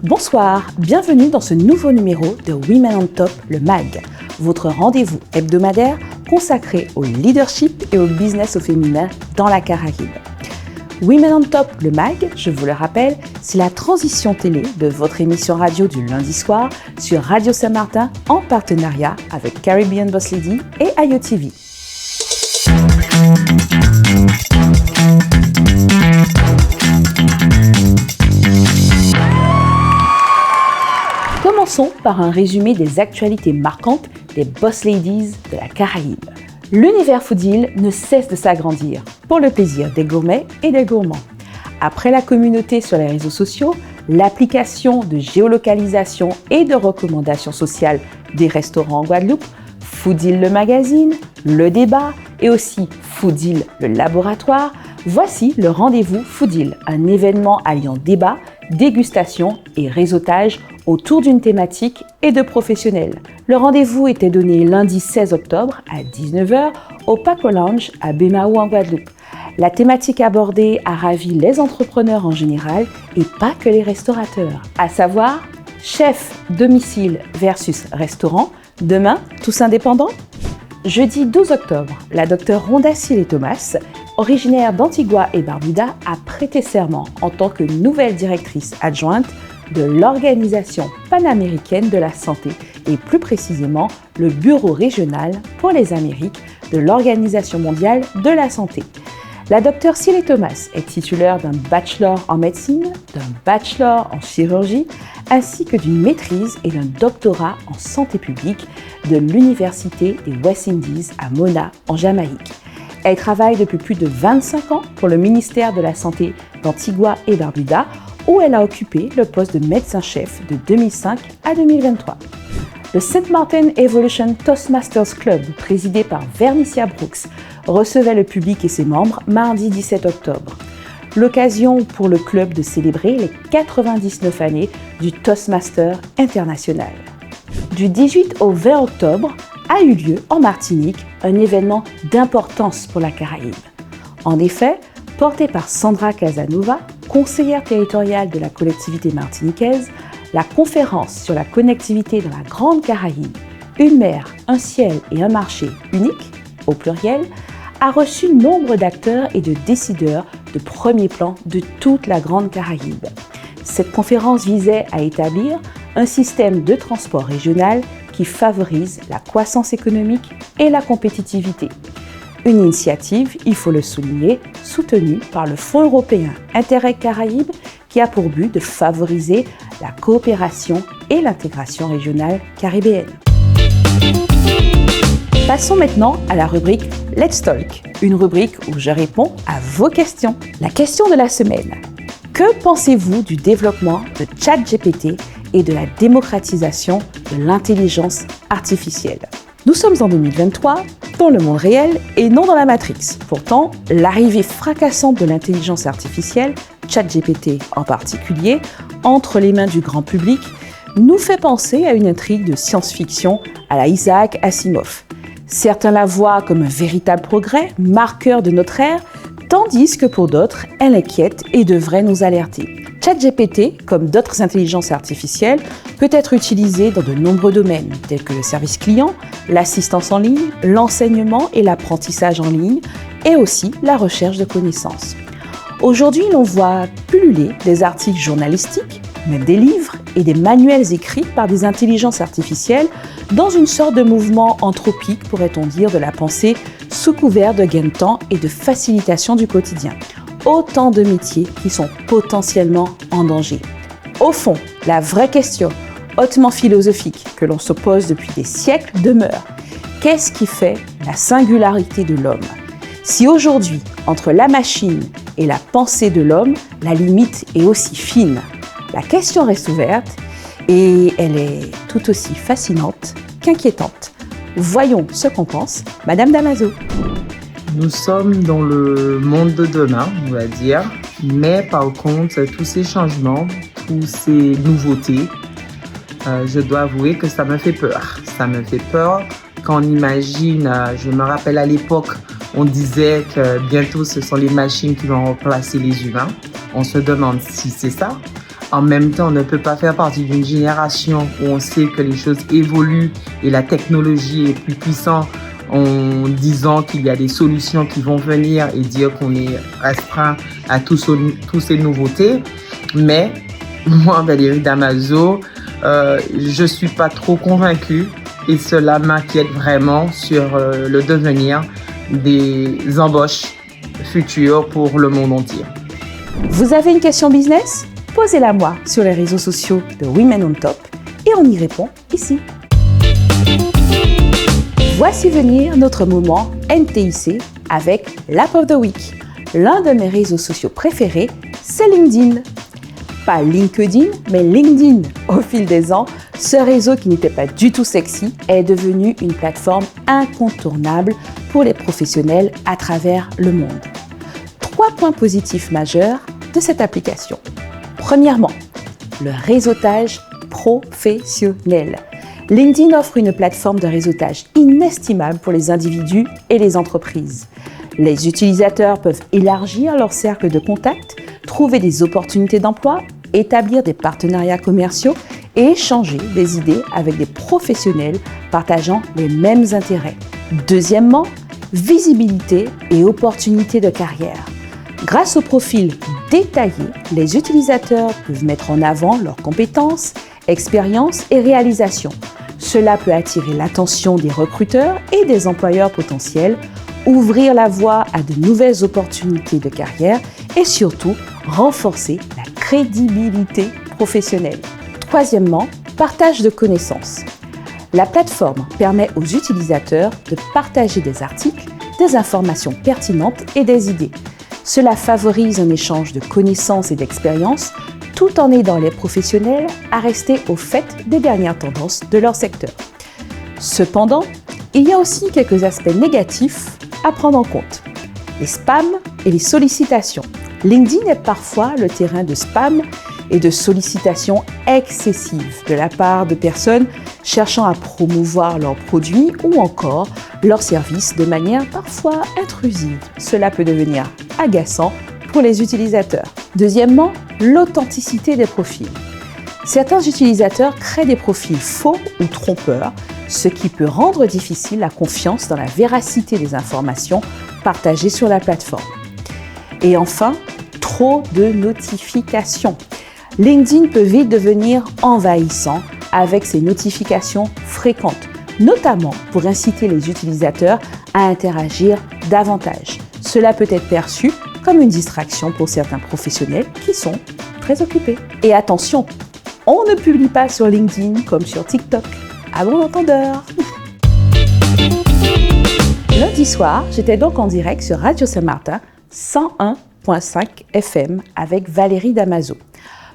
Bonsoir, bienvenue dans ce nouveau numéro de Women on Top, le MAG, votre rendez-vous hebdomadaire consacré au leadership et au business au féminin dans la Caraïbe. Women on Top, le MAG, je vous le rappelle, c'est la transition télé de votre émission radio du lundi soir sur Radio Saint-Martin en partenariat avec Caribbean Boss Lady et IOTV. Commençons par un résumé des actualités marquantes des Boss Ladies de la Caraïbe. L'univers Foodil ne cesse de s'agrandir pour le plaisir des gourmets et des gourmands. Après la communauté sur les réseaux sociaux, l'application de géolocalisation et de recommandations sociales des restaurants en Guadeloupe, Foodil le magazine, le débat et aussi Foodil le laboratoire, voici le rendez-vous Foodil, un événement alliant débat, dégustation et réseautage autour d'une thématique et de professionnels. Le rendez-vous était donné lundi 16 octobre à 19h au Paco Lounge à Bémao en Guadeloupe. La thématique abordée a ravi les entrepreneurs en général et pas que les restaurateurs, à savoir chef domicile versus restaurant, demain tous indépendants. Jeudi 12 octobre, la docteure Rhonda Sillé-Thomas, originaire d'Antigua et Barbuda, a prêté serment en tant que nouvelle directrice adjointe de l'Organisation panaméricaine de la santé et plus précisément le Bureau régional pour les Amériques de l'Organisation mondiale de la santé. La docteure Sillé-Thomas est titulaire d'un bachelor en médecine, d'un bachelor en chirurgie, ainsi que d'une maîtrise et d'un doctorat en santé publique de l'Université des West Indies à Mona, en Jamaïque. Elle travaille depuis plus de 25 ans pour le ministère de la Santé d'Antigua et Barbuda, où elle a occupé le poste de médecin-chef de 2005 à 2023. Le St. Martin Evolution Toastmasters Club, présidé par Vernicia Brooks, recevait le public et ses membres mardi 17 octobre. L'occasion pour le club de célébrer les 99 années du Toastmaster international. Du 18 au 20 octobre a eu lieu en Martinique un événement d'importance pour la Caraïbe. En effet, porté par Sandra Casanova, conseillère territoriale de la collectivité martiniquaise, la conférence sur la connectivité dans la Grande Caraïbe, une mer, un ciel et un marché unique, au pluriel, a reçu nombre d'acteurs et de décideurs de premier plan de toute la Grande Caraïbe. Cette conférence visait à établir un système de transport régional qui favorise la croissance économique et la compétitivité. Une initiative, il faut le souligner, soutenue par le Fonds européen Interreg Caraïbes qui a pour but de favoriser la coopération et l'intégration régionale caribéenne. Passons maintenant à la rubrique Let's Talk, une rubrique où je réponds à vos questions. La question de la semaine. Que pensez-vous du développement de ChatGPT et de la démocratisation de l'intelligence artificielle? Nous sommes en 2023, dans le monde réel et non dans la Matrix. Pourtant, l'arrivée fracassante de l'intelligence artificielle, ChatGPT en particulier, entre les mains du grand public, nous fait penser à une intrigue de science-fiction à la Isaac Asimov. Certains la voient comme un véritable progrès, marqueur de notre ère, tandis que pour d'autres, elle inquiète et devrait nous alerter. ChatGPT, comme d'autres intelligences artificielles, peut être utilisé dans de nombreux domaines, tels que le service client, l'assistance en ligne, l'enseignement et l'apprentissage en ligne, et aussi la recherche de connaissances. Aujourd'hui, l'on voit pulluler des articles journalistiques, même des livres et des manuels écrits par des intelligences artificielles dans une sorte de mouvement anthropique, pourrait-on dire, de la pensée sous couvert de gain de temps et de facilitation du quotidien. Autant de métiers qui sont potentiellement en danger. Au fond, la vraie question, hautement philosophique, que l'on se pose depuis des siècles demeure. Qu'est-ce qui fait la singularité de l'homme? Si aujourd'hui, entre la machine et la pensée de l'homme, la limite est aussi fine. La question reste ouverte et elle est tout aussi fascinante qu'inquiétante. Voyons ce qu'en pense Madame Damaso. Nous sommes dans le monde de demain, on va dire, mais par contre, tous ces changements, toutes ces nouveautés, je dois avouer que ça me fait peur. Ça me fait peur quand on imagine, je me rappelle à l'époque, on disait que bientôt ce sont les machines qui vont remplacer les humains. On se demande si c'est ça. en même temps, on ne peut pas faire partie d'une génération où on sait que les choses évoluent et la technologie est plus puissante en disant qu'il y a des solutions qui vont venir et dire qu'on est restreint à tous ces nouveautés. Mais moi, Valérie Damaso, je suis pas trop convaincue et cela m'inquiète vraiment sur le devenir des embauches futures pour le monde entier. Vous avez une question business? Posez-la moi sur les réseaux sociaux de Women on Top et on y répond ici. Voici venir notre moment NTIC avec l'App of the Week. L'un de mes réseaux sociaux préférés, c'est LinkedIn. Pas LinkedIn, mais LinkedIn. Au fil des ans, ce réseau qui n'était pas du tout sexy est devenu une plateforme incontournable pour les professionnels à travers le monde. 3 points positifs majeurs de cette application. Premièrement, le réseautage professionnel. LinkedIn offre une plateforme de réseautage inestimable pour les individus et les entreprises. Les utilisateurs peuvent élargir leur cercle de contacts, trouver des opportunités d'emploi, établir des partenariats commerciaux et échanger des idées avec des professionnels partageant les mêmes intérêts. Deuxièmement, visibilité et opportunités de carrière. Grâce au profil détaillé, les utilisateurs peuvent mettre en avant leurs compétences, expériences et réalisations. Cela peut attirer l'attention des recruteurs et des employeurs potentiels, ouvrir la voie à de nouvelles opportunités de carrière et surtout renforcer la crédibilité professionnelle. Troisièmement, partage de connaissances. La plateforme permet aux utilisateurs de partager des articles, des informations pertinentes et des idées. Cela favorise un échange de connaissances et d'expériences tout en aidant les professionnels à rester au fait des dernières tendances de leur secteur. Cependant, il y a aussi quelques aspects négatifs à prendre en compte. Les spams et les sollicitations. LinkedIn est parfois le terrain de spam et de sollicitations excessives de la part de personnes cherchant à promouvoir leurs produits ou encore leurs services de manière parfois intrusive. Cela peut devenir agaçant pour les utilisateurs. Deuxièmement, l'authenticité des profils. Certains utilisateurs créent des profils faux ou trompeurs, ce qui peut rendre difficile la confiance dans la véracité des informations partagées sur la plateforme. Et enfin, trop de notifications. LinkedIn peut vite devenir envahissant avec ses notifications fréquentes, notamment pour inciter les utilisateurs à interagir davantage. Cela peut être perçu comme une distraction pour certains professionnels qui sont très occupés. Et attention, on ne publie pas sur LinkedIn comme sur TikTok. À bon entendeur. Lundi soir, j'étais donc en direct sur Radio Saint-Martin 101.5 FM avec Valérie Damaso.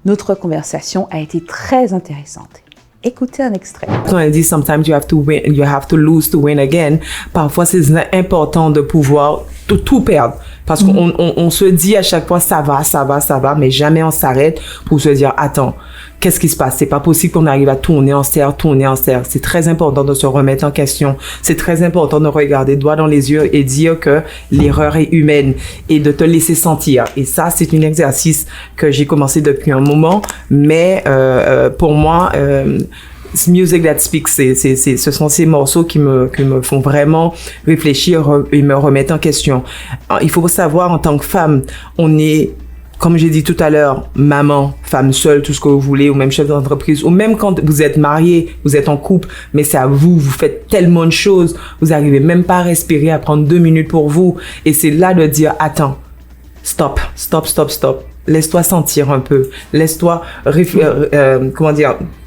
Notre conversation a été très intéressante. Écoutez un extrait. Quand elle dit sometimes you have to win, you have to lose to win again, parfois c'est important de pouvoir tout perdre. Parce qu'on se dit à chaque fois ça va, mais jamais on s'arrête pour se dire attends, qu'est-ce qui se passe? C'est pas possible qu'on arrive à tourner en cercle. C'est très important de se remettre en question. C'est très important de regarder droit dans les yeux et dire que l'erreur est humaine et de te laisser sentir. Et ça, c'est un exercice que j'ai commencé depuis un moment, mais pour moi, Music That Speaks, ce sont ces morceaux qui me font vraiment réfléchir et me remettre en question. Il faut savoir, en tant que femme, on est, comme j'ai dit tout à l'heure, maman, femme seule, tout ce que vous voulez, ou même chef d'entreprise, ou même quand vous êtes marié, vous êtes en couple, mais c'est à vous, vous faites tellement de choses, vous arrivez même pas à respirer, à prendre 2 minutes pour vous, et c'est là de dire, attends, stop. Laisse-toi sentir un peu. Laisse-toi,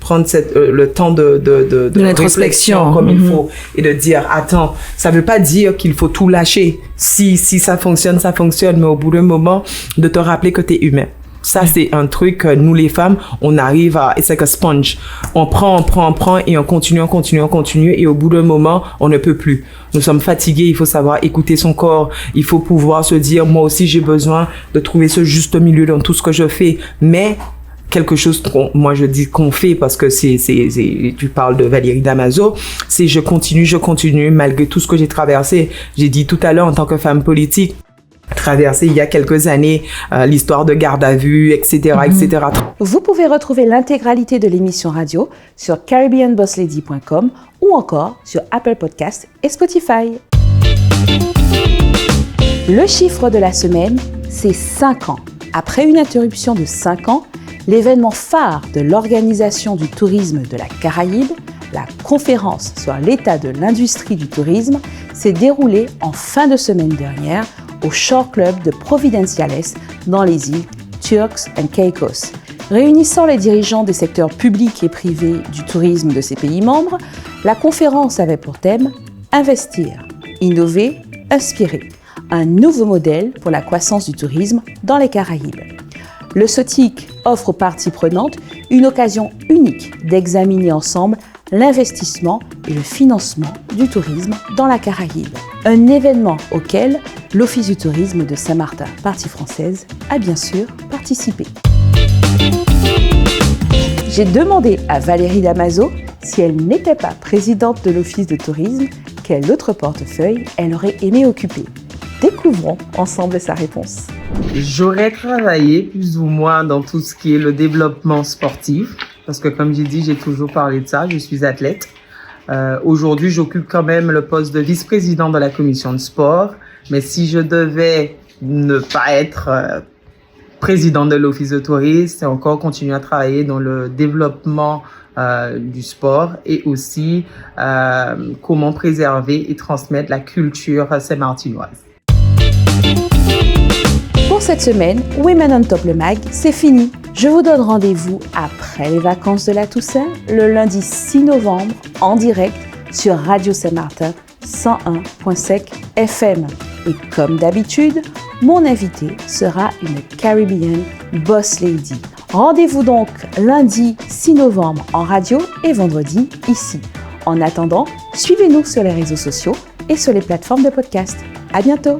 prendre le temps de l'introspection comme il faut et de dire, attends, ça veut pas dire qu'il faut tout lâcher. Si ça fonctionne, mais au bout d'un moment, de te rappeler que t'es humain. Ça, c'est un truc que nous, les femmes, on arrive à, it's like a sponge. On prend et on continue et au bout d'un moment, on ne peut plus. Nous sommes fatigués, il faut savoir écouter son corps. Il faut pouvoir se dire, moi aussi, j'ai besoin de trouver ce juste milieu dans tout ce que je fais. Mais, quelque chose moi je dis qu'on fait parce que tu parles de Valérie Damaso, c'est je continue malgré tout ce que j'ai traversé. J'ai dit tout à l'heure en tant que femme politique, traversé il y a quelques années, l'histoire de garde à vue, etc., etc. Vous pouvez retrouver l'intégralité de l'émission radio sur caribbeanbosslady.com ou encore sur Apple Podcasts et Spotify. Le chiffre de la semaine, c'est 5 ans. Après une interruption de 5 ans, l'événement phare de l'Organisation du tourisme de la Caraïbe, la conférence sur l'état de l'industrie du tourisme, s'est déroulée en fin de semaine dernière au Shore Club de Providenciales dans les îles Turks and Caicos. Réunissant les dirigeants des secteurs publics et privés du tourisme de ces pays membres, la conférence avait pour thème « Investir, innover, inspirer ». Un nouveau modèle pour la croissance du tourisme dans les Caraïbes. Le SOTIC offre aux parties prenantes une occasion unique d'examiner ensemble l'investissement et le financement du tourisme dans la Caraïbe. Un événement auquel l'Office du tourisme de Saint-Martin, partie française, a bien sûr participé. J'ai demandé à Valérie Damaso si elle n'était pas présidente de l'Office de tourisme, quel autre portefeuille elle aurait aimé occuper. Découvrons ensemble sa réponse. J'aurais travaillé plus ou moins dans tout ce qui est le développement sportif, parce que comme j'ai dit, j'ai toujours parlé de ça, je suis athlète. Aujourd'hui, j'occupe quand même le poste de vice-président de la commission de sport, mais si je devais ne pas être président de l'Office de tourisme, c'est encore continuer à travailler dans le développement du sport et aussi comment préserver et transmettre la culture saint-martinoise. Pour cette semaine, Women on Top le MAG, c'est fini. Je vous donne rendez-vous après les vacances de la Toussaint, le lundi 6 novembre, en direct sur Radio Saint-Martin 101.5 FM. Et comme d'habitude, mon invité sera une Caribbean Boss Lady. Rendez-vous donc lundi 6 novembre en radio et vendredi ici. En attendant, suivez-nous sur les réseaux sociaux et sur les plateformes de podcast. À bientôt!